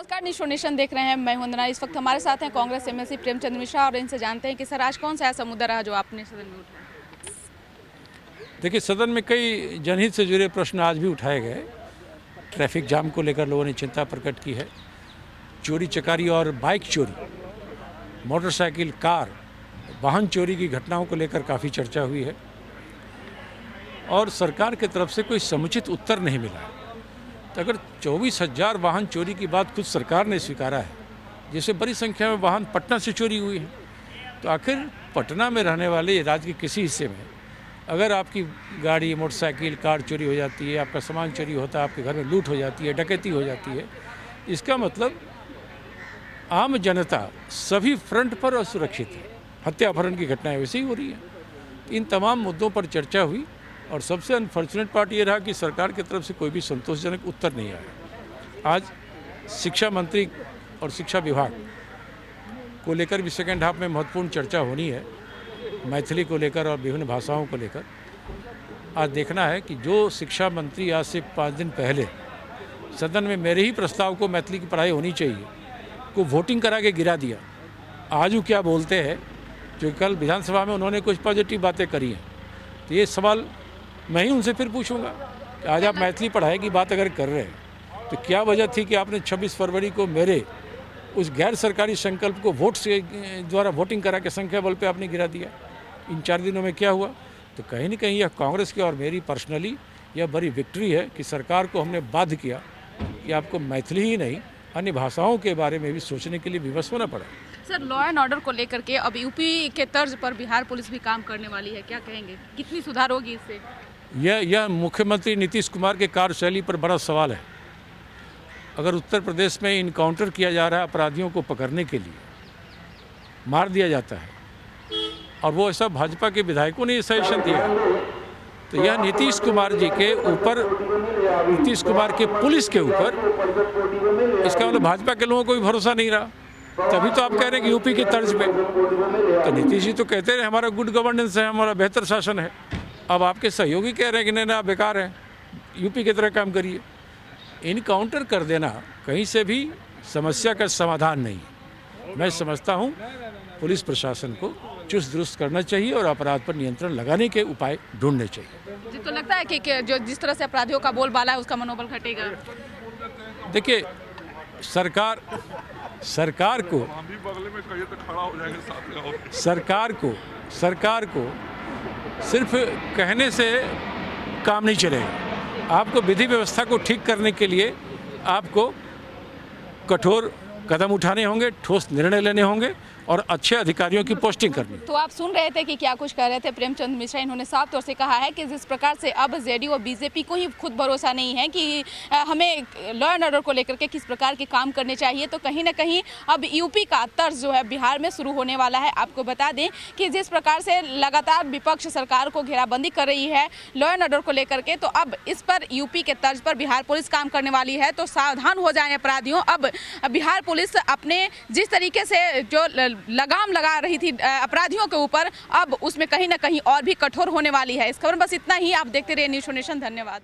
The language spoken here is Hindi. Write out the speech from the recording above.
नमस्कार, न्यूज़ नेशन देख रहे हैं। मैं हूं वंदना। इस वक्त हमारे साथ हैं कांग्रेस एमएलसी प्रेमचंद मिश्रा और इनसे जानते हैं कि सर आज कौन सा ऐसा मुद्दा रहा जो आपने सदन में उठाया। देखिए, सदन में कई जनहित से जुड़े प्रश्न आज भी उठाए गए। ट्रैफिक जाम को लेकर लोगों ने चिंता प्रकट की है। चोरी चकारी और बाइक चोरी, मोटरसाइकिल, कार, वाहन चोरी की घटनाओं को लेकर काफ़ी चर्चा हुई है और सरकार की तरफ से कोई समुचित उत्तर नहीं मिला है। तो अगर 24,000 वाहन चोरी की बात खुद सरकार ने स्वीकारा है, जिससे बड़ी संख्या में वाहन पटना से चोरी हुई है, तो आखिर पटना में रहने वाले राज्य के किसी हिस्से में अगर आपकी गाड़ी, मोटरसाइकिल, कार चोरी हो जाती है, आपका सामान चोरी होता है, आपके घर में लूट हो जाती है, डकैती हो जाती है, इसका मतलब आम जनता सभी फ्रंट पर असुरक्षित है। हत्या अपहरण की घटनाएं वैसे ही हो रही हैं। इन तमाम मुद्दों पर चर्चा हुई और सबसे अनफॉर्चुनेट पार्ट ये रहा कि सरकार की तरफ से कोई भी संतोषजनक उत्तर नहीं आया। आज शिक्षा मंत्री और शिक्षा विभाग को लेकर भी सेकेंड हाफ में महत्वपूर्ण चर्चा होनी है, मैथिली को लेकर और विभिन्न भाषाओं को लेकर। आज देखना है कि जो शिक्षा मंत्री आज से 5 दिन पहले सदन में मेरे ही प्रस्ताव को मैथिली की पढ़ाई होनी चाहिए को वोटिंग करा के गिरा दिया, आज वो क्या बोलते हैं, जो कल विधानसभा में उन्होंने कुछ पॉजिटिव बातें करी हैं। तो ये सवाल मैं ही उनसे फिर पूछूंगा कि आज आप मैथिली पढ़ाई की बात अगर कर रहे हैं तो क्या वजह थी कि आपने 26 फरवरी को मेरे उस गैर सरकारी संकल्प को वोट से द्वारा वोटिंग करा के संख्या बल पे आपने गिरा दिया। इन 4 दिनों में क्या हुआ? तो कहीं ना कहीं यह कांग्रेस की और मेरी पर्सनली यह बड़ी विक्ट्री है कि सरकार को हमने बाध्य किया कि आपको मैथिली ही नहीं अन्य भाषाओं के बारे में भी सोचने के लिए विवश होना पड़ा। सर, लॉ एंड ऑर्डर को लेकर के अब यूपी के तर्ज पर बिहार पुलिस भी काम करने वाली है, क्या कहेंगे, कितनी सुधार होगी इससे? यह मुख्यमंत्री नीतीश कुमार के कार्यशैली पर बड़ा सवाल है। अगर उत्तर प्रदेश में इनकाउंटर किया जा रहा है अपराधियों को पकड़ने के लिए, मार दिया जाता है और वो ऐसा भाजपा के विधायकों ने सजेशन दिया, तो यह नीतीश कुमार जी के ऊपर, नीतीश कुमार के पुलिस के ऊपर, इसका मतलब भाजपा के लोगों को भी भरोसा नहीं रहा। तभी तो आप कह रहे हैं कि यूपी की तर्ज पे। तो नीतीश जी तो कहते रहे हमारा गुड गवर्नेंस है, हमारा बेहतर शासन है। अब आपके सहयोगी कह रहे हैं कि नहीं आप बेकार हैं, यूपी की तरह काम करिए। इनकाउंटर कर देना कहीं से भी समस्या का समाधान नहीं है। मैं समझता हूँ पुलिस प्रशासन को चुस्त दुरुस्त करना चाहिए और अपराध पर नियंत्रण लगाने के उपाय ढूंढने चाहिए। जी, तो लगता है कि जो जिस तरह से अपराधियों का बोलबाला है उसका मनोबल घटेगा? देखिए, सरकार को सिर्फ कहने से काम नहीं चलेगा। आपको विधि व्यवस्था को ठीक करने के लिए आपको कठोर कदम उठाने होंगे, ठोस निर्णय लेने होंगे और अच्छे अधिकारियों की पोस्टिंग करनी। तो आप सुन रहे थे कि क्या कुछ कह रहे थे प्रेमचंद मिश्रा। इन्होंने साफ तौर से कहा है कि जिस प्रकार से अब जेडीयू और बीजेपी को ही खुद भरोसा नहीं है कि हमें लॉ एंड ऑर्डर को लेकर के किस प्रकार के काम करने चाहिए, तो कहीं ना कहीं अब यूपी का तर्ज जो है बिहार में शुरू होने वाला है। आपको बता दें कि जिस प्रकार से लगातार विपक्ष सरकार को घेराबंदी कर रही है लॉ एंड ऑर्डर को लेकर के, तो अब इस पर यूपी के तर्ज पर बिहार पुलिस काम करने वाली है। तो सावधान हो जाएं अपराधियों। अब बिहार पुलिस अपने जिस तरीके से जो लगाम लगा रही थी अपराधियों के ऊपर, अब उसमें कहीं ना कहीं और भी कठोर होने वाली है। इस खबर में बस इतना ही। आप देखते रहिए न्यूज़ नेशन। धन्यवाद।